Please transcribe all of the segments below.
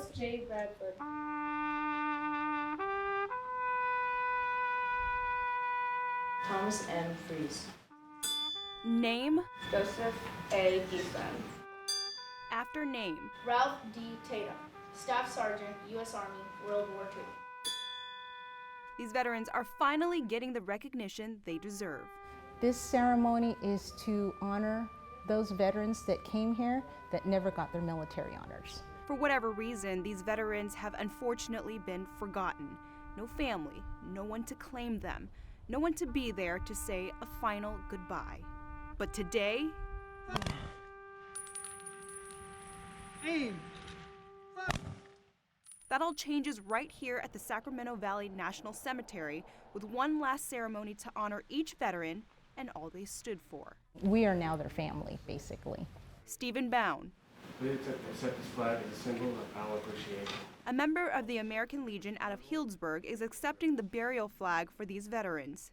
Thomas J. Bradford. Thomas M. Fries. Name Joseph A. Giffen. after name. Ralph D. Tatum, Staff Sergeant, U.S. Army, World War II. These veterans are finally getting the recognition they deserve. This ceremony is to honor those veterans that came here that never got their military honors. For whatever reason, these veterans have unfortunately been forgotten. No family, no one to claim them, no one to be there to say a final goodbye. But today, that all changes right here at the Sacramento Valley National Cemetery with one last ceremony to honor each veteran and all they stood for. We are now their family, basically. Stephen Bound, We accept this flag as a symbol of our appreciation. a member of the American Legion out of Healdsburg, is accepting the burial flag for these veterans.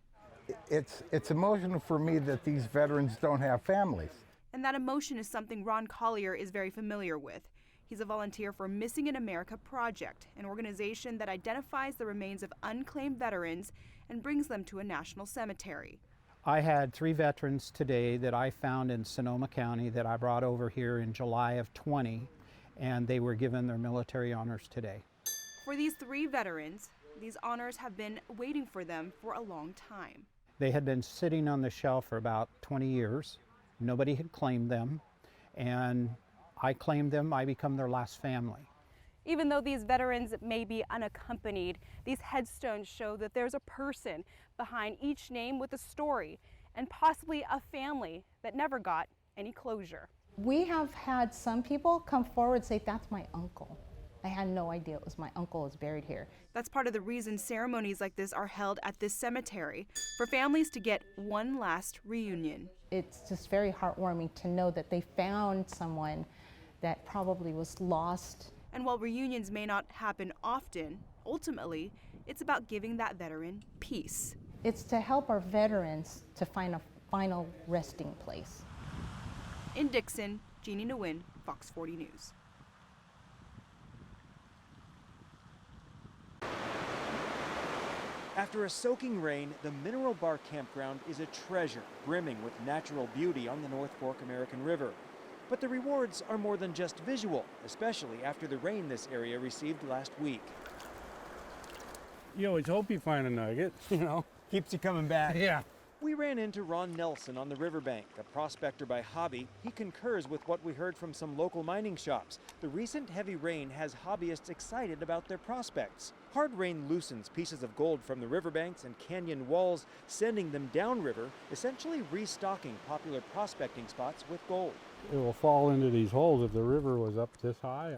It's emotional for me that these veterans don't have families. And that emotion is something Ron Collier is very familiar with. He's a volunteer for Missing in America Project, an organization that identifies the remains of unclaimed veterans and brings them to a national cemetery. I had 3 veterans today that I found in Sonoma County that I brought over here in July of 20, and they were given their military honors today. For these 3 veterans, these honors have been waiting for them for a long time. They had been sitting on the shelf for about 20 years. Nobody had claimed them, and I claimed them. I become their last family. Even though these veterans may be unaccompanied, these headstones show that there's a person behind each name with a story and possibly a family that never got any closure. We have had some people come forward and say, that's my uncle. I had no idea it was my uncle is buried here. That's part of the reason ceremonies like this are held at this cemetery, for families to get one last reunion. It's just very heartwarming to know that they found someone that probably was lost. And while reunions may not happen often, ultimately, it's about giving that veteran peace. It's to help our veterans to find a final resting place. In Dixon, Jeannie Nguyen, Fox 40 News. After a soaking rain, the Mineral Bar Campground is a treasure, brimming with natural beauty on the North Fork American River. But the rewards are more than just visual, especially after the rain this area received last week. You always hope you find a nugget, Keeps you coming back. Yeah. We ran into Ron Nelson on the riverbank, a prospector by hobby. He concurs with what we heard from some local mining shops. The recent heavy rain has hobbyists excited about their prospects. Hard rain loosens pieces of gold from the riverbanks and canyon walls, sending them downriver, essentially restocking popular prospecting spots with gold. It will fall into these holes if the river was up this high.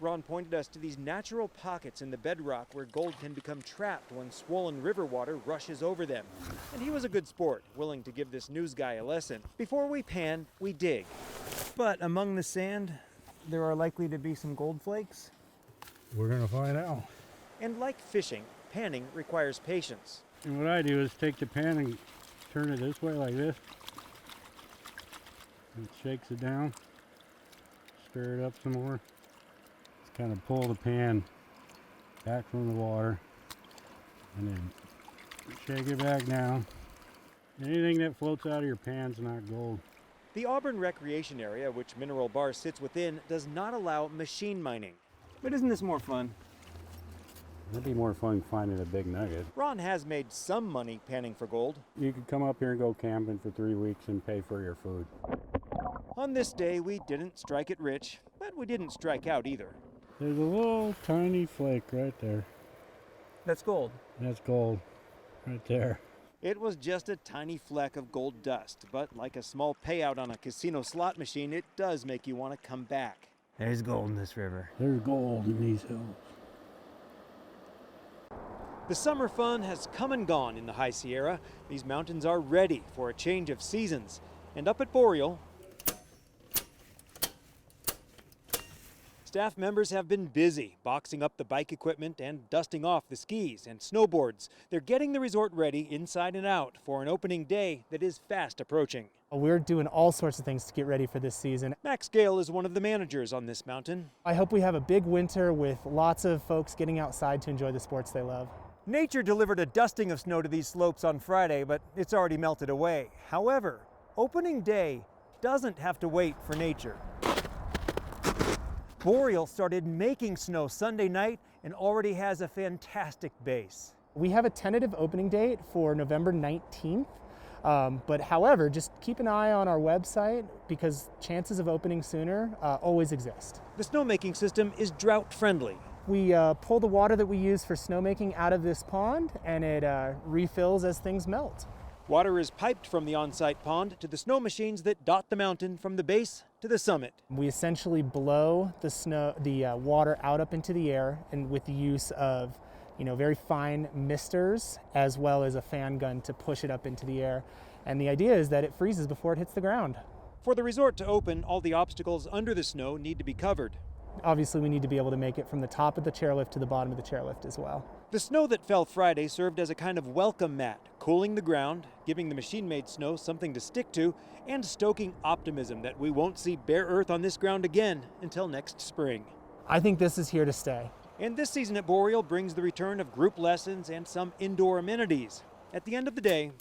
Ron pointed us to these natural pockets in the bedrock where gold can become trapped when swollen river water rushes over them. And he was a good sport, willing to give this news guy a lesson. Before we pan, we dig. But among the sand, there are likely to be some gold flakes. We're gonna find out. And like fishing, panning requires patience. And what I do is take the pan and turn it this way like this. It shakes it down, stir it up some more. Just kind of pull the pan back from the water and then shake it back down. Anything that floats out of your pan's not gold. The Auburn Recreation Area, which Mineral Bar sits within, does not allow machine mining. But isn't this more fun? It'd be more fun finding a big nugget. Ron has made some money panning for gold. You could come up here and go camping for 3 weeks and pay for your food. On this day, we didn't strike it rich, but we didn't strike out either. There's a little tiny flake right there. That's gold. That's gold right there. It was just a tiny fleck of gold dust, but like a small payout on a casino slot machine, it does make you want to come back. There's gold in this river. There's gold in these hills. The summer fun has come and gone in the High Sierra. These mountains are ready for a change of seasons. And up at Boreal, Staff members have been busy boxing up the bike equipment and dusting off the skis and snowboards. They're getting the resort ready inside and out for an opening day that is fast approaching. We're doing all sorts of things to get ready for this season. Max Gale is one of the managers on this mountain. I hope we have a big winter with lots of folks getting outside to enjoy the sports they love. Nature delivered a dusting of snow to these slopes on Friday, but it's already melted away. However, opening day doesn't have to wait for nature. Boreal started making snow Sunday night and already has a fantastic base. We have a tentative opening date for November 19th. But however, just keep an eye on our website because chances of opening sooner always exist. The snowmaking system is drought friendly. We pull the water that we use for snowmaking out of this pond and it refills as things melt. Water is piped from the on-site pond to the snow machines that dot the mountain from the base to the summit. We essentially blow the water out up into the air and with the use of very fine misters as well as a fan gun to push it up into the air. And the idea is that it freezes before it hits the ground. For the resort to open, all the obstacles under the snow need to be covered. Obviously, we need to be able to make it from the top of the chairlift to the bottom of the chairlift as well. The snow that fell Friday served as a kind of welcome mat, cooling the ground, giving the machine-made snow something to stick to, and stoking optimism that we won't see bare earth on this ground again until next spring. I think this is here to stay. And this season at Boreal brings the return of group lessons and some indoor amenities. At the end of the day,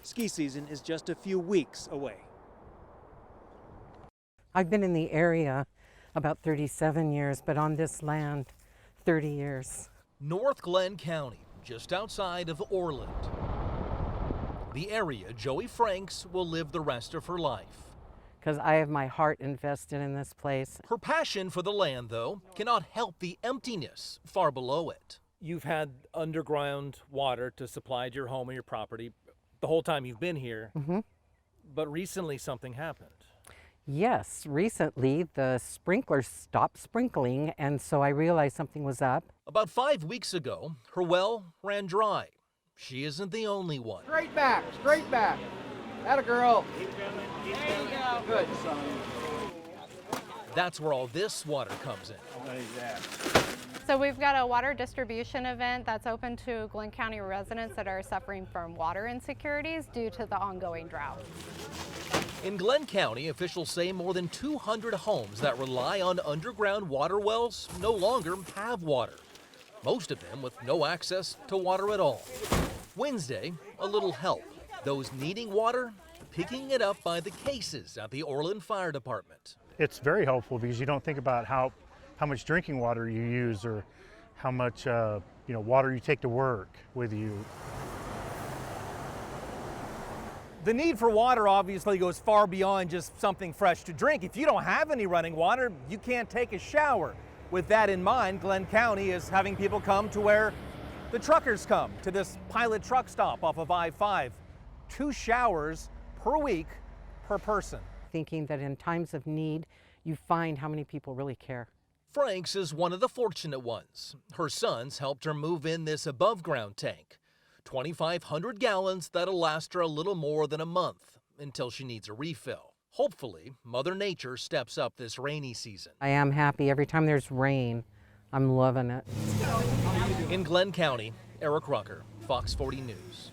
ski season is just a few weeks away. I've been in the area about 37 years, but on this land, 30 years. North Glenn County, just outside of Orland. The area Joey Franks will live the rest of her life. Because I have my heart invested in this place. Her passion for the land, though, cannot help the emptiness far below it. You've had underground water to supply your home and your property the whole time you've been here, but recently something happened. Yes, recently the sprinklers stopped sprinkling, and so I realized something was up. About 5 weeks ago, her well ran dry. She isn't the only one. Straight back, straight back. Atta girl. There you go. Good. That's where all this water comes in. What is that? So we've got a water distribution event that's open to Glenn County residents that are suffering from water insecurities due to the ongoing drought. In Glenn County, officials say more than 200 homes that rely on underground water wells no longer have water. Most of them with no access to water at all. Wednesday, a little help. Those needing water, picking it up by the cases at the Orland Fire Department. It's very helpful because you don't think about how much drinking water you use or how much water you take to work with you. The need for water obviously goes far beyond just something fresh to drink. If you don't have any running water, you can't take a shower. With that in mind, Glenn County is having people come to where the truckers come, to this pilot truck stop off of I-5. 2 showers per week per person. Thinking that in times of need, you find how many people really care. Franks is one of the fortunate ones. Her sons helped her move in this above-ground tank. 2,500 gallons that'll last her a little more than a month until she needs a refill. Hopefully, Mother Nature steps up this rainy season. I am happy every time there's rain. I'm loving it. In Glenn County, Eric Rucker, Fox 40 News.